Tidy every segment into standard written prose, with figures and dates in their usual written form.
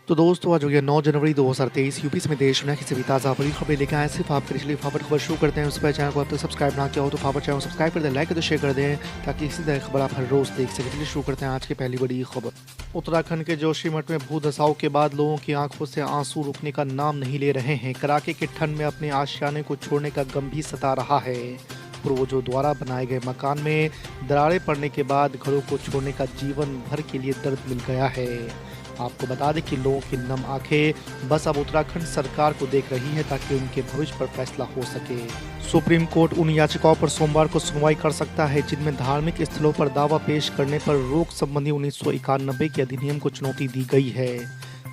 तो दोस्तों आज हो गया 9 जनवरी 2023 यूपी समेत देश दुनिया की सभी ताज़ा बड़ी खबरें लेकर आए सिर्फ आपके लिए खबर शुरू करते हैं। उससे पहले चैनल को अब तक सब्सक्राइब ना किया हो तो चैनल सब्सक्राइब कर दें, लाइक कर दें, शेयर कर दें ताकि इसी तरह खबर आप हर रोज देख सकें। चलिए शुरू करते हैं आज की पहली बड़ी खबर। उत्तराखंड के जोशीमठ में भू धसाव के बाद लोगों की आंखों से आंसू रुकने का नाम नहीं ले रहे हैं। कड़ाके की ठंड में अपने आशियाने को छोड़ने का गम भी सता रहा है। पूर्वजों द्वारा बनाए गए मकान में दरारें पड़ने के बाद घरों को छोड़ने का जीवन भर के लिए दर्द मिल गया है। आपको बता दें कि लोगों की नम आंखें बस अब उत्तराखंड सरकार को देख रही है ताकि उनके भविष्य पर फैसला हो सके। सुप्रीम कोर्ट उन याचिकाओं पर सोमवार को सुनवाई कर सकता है जिनमें धार्मिक स्थलों पर दावा पेश करने पर रोक संबंधी 1991 के अधिनियम को चुनौती दी गई है।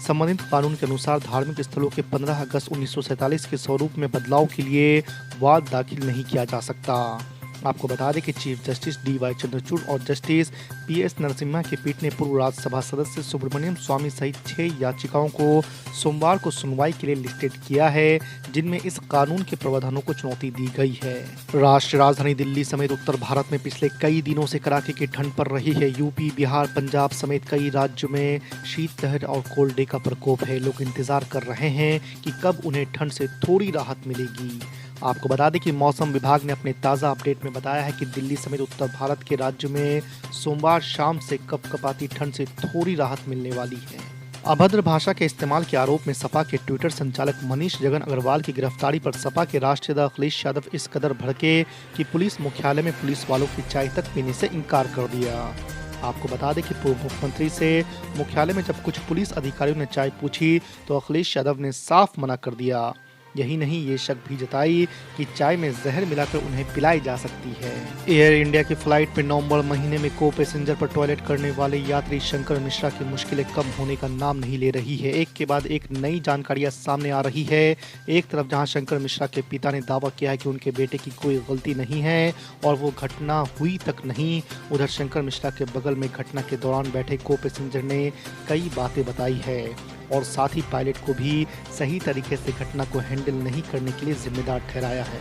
संबंधित कानून के अनुसार धार्मिक स्थलों के 15 अगस्त 1947 के स्वरूप में बदलाव के लिए वाद दाखिल नहीं किया जा सकता। आपको बता दें कि चीफ जस्टिस डी.वाई. चंद्रचूड़ और जस्टिस पी.एस. नरसिम्हा की पीठ ने पूर्व राज्यसभा सदस्य सुब्रमण्यम स्वामी सहित 6 याचिकाओं को सोमवार को सुनवाई के लिए लिस्टेड किया है जिनमें इस कानून के प्रावधानों को चुनौती दी गई है। राष्ट्रीय राजधानी दिल्ली समेत उत्तर भारत में पिछले कई दिनों से कड़ाके की ठंड पड़ रही है। यूपी, बिहार, पंजाब समेत कई राज्यों में शीतलहर और कोल्ड डे का प्रकोप है। लोग इंतजार कर रहे हैं कि कब उन्हें ठंड से थोड़ी राहत मिलेगी। आपको बता दें कि मौसम विभाग ने अपने ताज़ा अपडेट में बताया है कि दिल्ली समेत उत्तर भारत के राज्यों में सोमवार शाम से कपकपाती ठंड से थोड़ी राहत मिलने वाली है। अभद्र भाषा के इस्तेमाल के आरोप में सपा के ट्विटर संचालक मनीष जगन अग्रवाल की गिरफ्तारी पर सपा के राष्ट्रीय अध्यक्ष अखिलेश यादव इस कदर भड़के कि पुलिस मुख्यालय में पुलिस वालों की चाय तक पीने से इनकार कर दिया। आपको बता दें कि पूर्व मुख्यमंत्री से मुख्यालय में जब कुछ पुलिस अधिकारियों ने चाय पूछी तो अखिलेश यादव ने साफ मना कर दिया। यही नहीं, ये शक भी जताई कि चाय में जहर मिलाकर उन्हें पिलाई जा सकती है। एयर इंडिया की फ्लाइट में नवंबर महीने में को पैसेंजर पर टॉयलेट करने वाले यात्री शंकर मिश्रा की मुश्किलें कम होने का नाम नहीं ले रही है। एक के बाद एक नई जानकारियां सामने आ रही है। एक तरफ जहां शंकर मिश्रा के पिता ने दावा किया है कि उनके बेटे की कोई गलती नहीं है और वो घटना हुई तक नहीं, उधर शंकर मिश्रा के बगल में घटना के दौरान बैठे को पैसेंजर ने कई बातें बताई है और साथ ही पायलट को भी सही तरीके से घटना को हैंडल नहीं करने के लिए जिम्मेदार ठहराया है।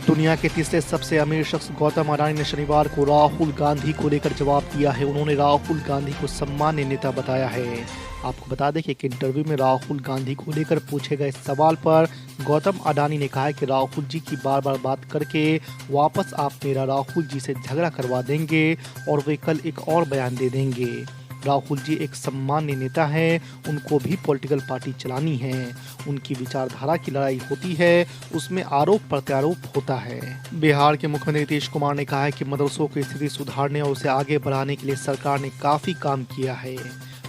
दुनिया के तीसरे सबसे अमीर शख्स गौतम अडानी ने शनिवार को राहुल गांधी को लेकर जवाब दिया है। उन्होंने राहुल गांधी को सम्मान्य नेता बताया है। आपको बता दें कि एक इंटरव्यू में राहुल गांधी को लेकर पूछे गए सवाल पर गौतम अडानी ने कहा है कि राहुल जी की बार बार बात करके वापस आप मेरा राहुल जी से झगड़ा करवा देंगे और वे कल एक और बयान दे देंगे। राहुल जी एक सम्मान्य नेता हैं, उनको भी पॉलिटिकल पार्टी चलानी है। उनकी विचारधारा की लड़ाई होती है, उसमें आरोप प्रत्यारोप होता है। बिहार के मुख्यमंत्री नीतीश कुमार ने कहा है कि मदरसों की स्थिति सुधारने और उसे आगे बढ़ाने के लिए सरकार ने काफ़ी काम किया है।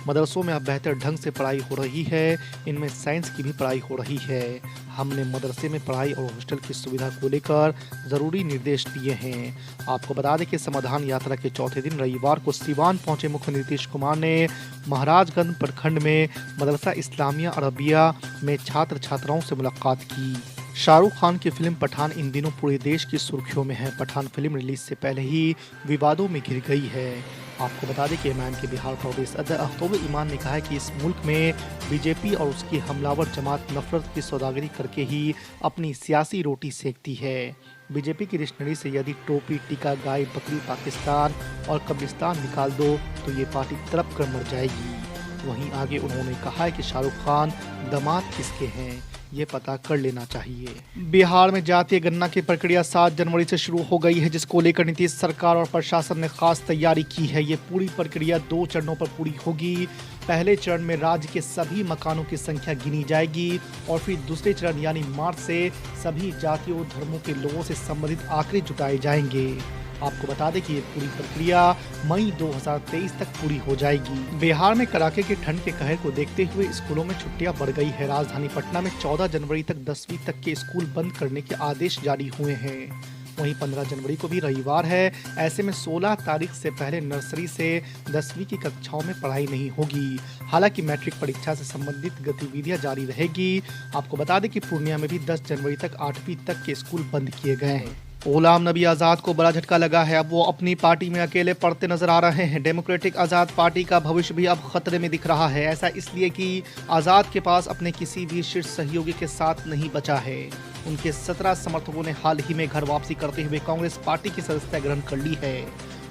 मदरसों में अब बेहतर ढंग से पढ़ाई हो रही है, इनमें साइंस की भी पढ़ाई हो रही है। हमने मदरसे में पढ़ाई और हॉस्टल की सुविधा को लेकर ज़रूरी निर्देश दिए हैं। आपको बता दें कि समाधान यात्रा के चौथे दिन रविवार को सिवान पहुंचे मुख्यमंत्री नीतीश कुमार ने महाराजगंज प्रखंड में मदरसा इस्लामिया अरबिया में छात्र छात्राओं से मुलाकात की। शाहरुख खान की फिल्म पठान इन दिनों पूरे देश की सुर्खियों में है। पठान फिल्म रिलीज से पहले ही विवादों में घिर गई है। आपको बता दें कि एमआईएम के बिहार प्रदेश अध्यक्ष अख्तर ईमान ने कहा है कि इस मुल्क में बीजेपी और उसकी हमलावर जमात नफरत की सौदागरी करके ही अपनी सियासी रोटी सेकती है। बीजेपी की डिक्शनरी से यदि टोपी, टीका, गाय, बकरी, पाकिस्तान और कब्रिस्तान निकाल दो तो ये पार्टी तड़प कर मर जाएगी। वहीं आगे उन्होंने कहा है कि शाहरुख खान दामाद किसके हैं ये पता कर लेना चाहिए। बिहार में जातीय गणना की प्रक्रिया 7 जनवरी से शुरू हो गई है, जिसको लेकर नीतीश सरकार और प्रशासन ने खास तैयारी की है। ये पूरी प्रक्रिया 2 चरणों पर पूरी होगी। पहले चरण में राज्य के सभी मकानों की संख्या गिनी जाएगी और फिर दूसरे चरण यानी मार्च से सभी जातियों धर्मों के लोगों से संबंधित आंकड़े जुटाए जाएंगे। आपको बता दें कि ये पूरी प्रक्रिया मई 2023 तक पूरी हो जाएगी। बिहार में कड़ाके की ठंड के कहर को देखते हुए स्कूलों में छुट्टियां बढ़ गई है। राजधानी पटना में 14 जनवरी तक 10वीं तक के स्कूल बंद करने के आदेश जारी हुए हैं। वहीं 15 जनवरी को भी रविवार है, ऐसे में 16 तारीख से पहले नर्सरी से 10वीं की कक्षाओं में पढ़ाई नहीं होगी। हालांकि मैट्रिक परीक्षा से संबंधित गतिविधियां जारी रहेगी। आपको बता दें कि पूर्णिया में भी 10 जनवरी तक 8वीं तक के स्कूल बंद किए गए हैं। गुलाम नबी आज़ाद को बड़ा झटका लगा है। अब वो अपनी पार्टी में अकेले पड़ते नजर आ रहे हैं। डेमोक्रेटिक आज़ाद पार्टी का भविष्य भी अब खतरे में दिख रहा है। ऐसा इसलिए कि आज़ाद के पास अपने किसी भी शीर्ष सहयोगी के साथ नहीं बचा है। उनके 17 समर्थकों ने हाल ही में घर वापसी करते हुए कांग्रेस पार्टी की सदस्यता ग्रहण कर ली है।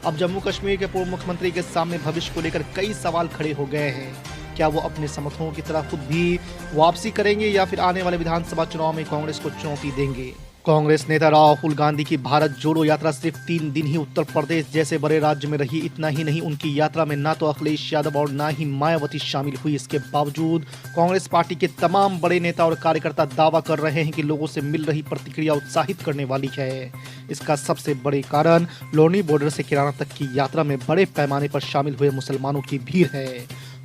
अब जम्मू कश्मीर के पूर्व मुख्यमंत्री के सामने भविष्य को लेकर कई सवाल खड़े हो गए हैं। क्या वो अपने समर्थकों की तरह खुद भी वापसी करेंगे या फिर आने वाले विधानसभा चुनाव में कांग्रेस को चुनौती देंगे? कांग्रेस नेता राहुल गांधी की भारत जोड़ो यात्रा सिर्फ 3 दिन ही उत्तर प्रदेश जैसे बड़े राज्य में रही। इतना ही नहीं, उनकी यात्रा में ना तो अखिलेश यादव और ना ही मायावती शामिल हुई। इसके बावजूद कांग्रेस पार्टी के तमाम बड़े नेता और कार्यकर्ता दावा कर रहे हैं कि लोगों से मिल रही प्रतिक्रिया उत्साहित करने वाली है। इसका सबसे बड़े कारण लोनी बॉर्डर से किराना तक की यात्रा में बड़े पैमाने पर शामिल हुए मुसलमानों की भीड़ है।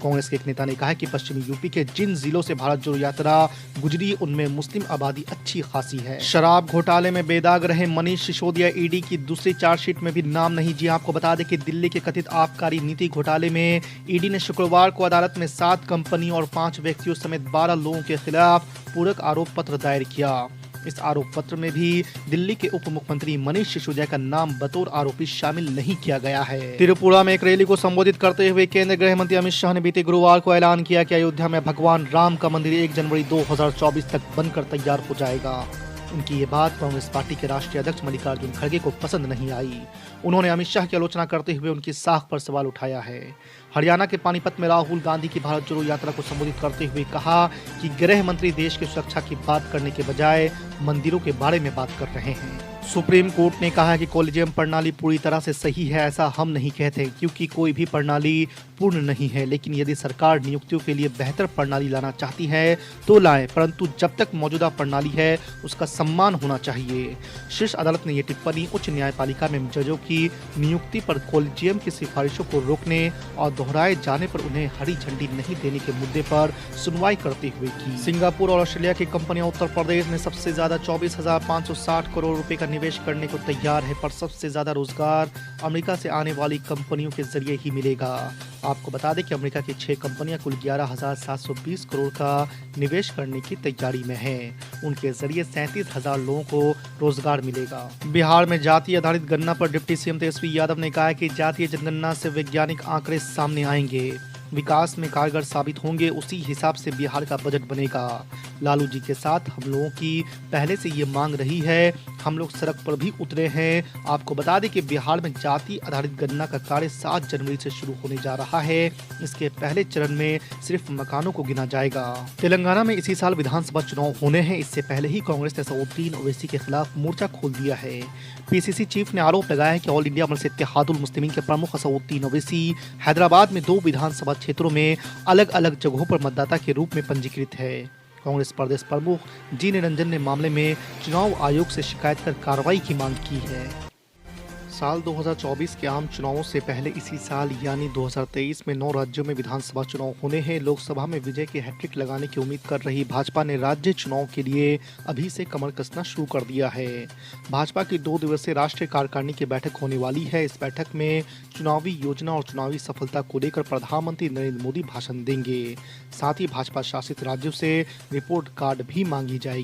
कांग्रेस के एक नेता ने कहा कि पश्चिमी यूपी के जिन जिलों से भारत जोड़ो यात्रा गुजरी उनमें मुस्लिम आबादी अच्छी खासी है। शराब घोटाले में बेदाग रहे मनीष सिसोदिया ईडी की दूसरी चार्जशीट में भी नाम नहीं। जी आपको बता दें कि दिल्ली के कथित आबकारी नीति घोटाले में ईडी ने शुक्रवार को अदालत में 7 कंपनियों और 5 व्यक्तियों समेत 12 लोगों के खिलाफ पूरक आरोप पत्र दायर किया। इस आरोप पत्र में भी दिल्ली के उप मुख्यमंत्री मनीष सिसोदिया का नाम बतौर आरोपी शामिल नहीं किया गया है। त्रिपुरा में एक रैली को संबोधित करते हुए केंद्रीय गृह मंत्री अमित शाह ने बीते गुरुवार को ऐलान किया कि अयोध्या में भगवान राम का मंदिर 1 जनवरी 2024 तक बनकर तैयार हो जाएगा। उनकी ये बात कांग्रेस पार्टी के राष्ट्रीय अध्यक्ष मल्लिकार्जुन खड़गे को पसंद नहीं आई। उन्होंने अमित शाह की आलोचना करते हुए उनकी साख पर सवाल उठाया है। हरियाणा के पानीपत में राहुल गांधी की भारत जोड़ो यात्रा को संबोधित करते हुए कहा कि गृह मंत्री देश की सुरक्षा की बात करने के बजाय मंदिरों के बारे में बात कर रहे हैं। सुप्रीम कोर्ट ने कहा कि कॉलेजियम प्रणाली पूरी तरह से सही है, ऐसा हम नहीं कहते, क्योंकि कोई भी प्रणाली पूर्ण नहीं है। लेकिन यदि सरकार नियुक्तियों के लिए बेहतर प्रणाली लाना चाहती है तो लाए, परंतु जब तक मौजूदा प्रणाली है उसका सम्मान होना चाहिए। शीर्ष अदालत ने ये टिप्पणी उच्च न्यायपालिका में जजों की नियुक्ति पर कॉलेजियम की सिफारिशों को रोकने और दोहराए जाने पर उन्हें हरी झंडी नहीं देने के मुद्दे पर सुनवाई करते हुए की। सिंगापुर और ऑस्ट्रेलिया की कंपनियां उत्तर प्रदेश में सबसे ज्यादा 24,560 करोड़ रुपए का निवेश करने को तैयार है, पर सबसे ज्यादा रोजगार अमेरिका से आने वाली कंपनियों के जरिए ही मिलेगा। आपको बता दें कि अमेरिका की 6 कंपनियां कुल 11,720 करोड़ का निवेश करने की तैयारी में हैं। उनके जरिए 37,000 लोगों को रोजगार मिलेगा। बिहार में जाति आधारित गणना पर डिप्टी सीएम तेजस्वी यादव ने कहा कि जातीय जनगणना से वैज्ञानिक आंकड़े सामने आएंगे, विकास में कारगर साबित होंगे, उसी हिसाब से बिहार का बजट बनेगा। लालू जी के साथ हम लोगों की पहले से ये मांग रही है, हम लोग सड़क पर भी उतरे हैं। आपको बता दें कि बिहार में जाति आधारित गणना का कार्य 7 जनवरी से शुरू होने जा रहा है। इसके पहले चरण में सिर्फ मकानों को गिना जाएगा। तेलंगाना में इसी साल विधानसभा चुनाव होने हैं। इससे पहले ही कांग्रेस ने असदुद्दीन ओवैसी के खिलाफ मोर्चा खोल दिया है। पीसीसी चीफ ने आरोप लगाया है कि ऑल इंडिया मजलिस इत्तेहादुल मुस्लिमीन के प्रमुख असदुद्दीन ओवैसी हैदराबाद में 2 विधानसभा क्षेत्रों में अलग अलग जगहों पर मतदाता के रूप में पंजीकृत है। कांग्रेस प्रदेश प्रमुख जी निरंजन ने मामले में चुनाव आयोग से शिकायत कर कार्रवाई की मांग की है। साल 2024 के आम चुनावों से पहले इसी साल यानी 2023 में 9 राज्यों में विधानसभा चुनाव होने हैं। लोकसभा में विजय की हैट्रिक लगाने की उम्मीद कर रही भाजपा ने राज्य चुनाव के लिए अभी से कमर कसना शुरू कर दिया है। भाजपा की 2 दिवसीय राष्ट्रीय कार्यकारिणी की बैठक होने वाली है। इस बैठक में चुनावी योजना और चुनावी सफलता को लेकर प्रधानमंत्री नरेंद्र मोदी भाषण देंगे। साथ ही भाजपा शासित राज्यों से रिपोर्ट कार्ड भी मांगी जाएगी।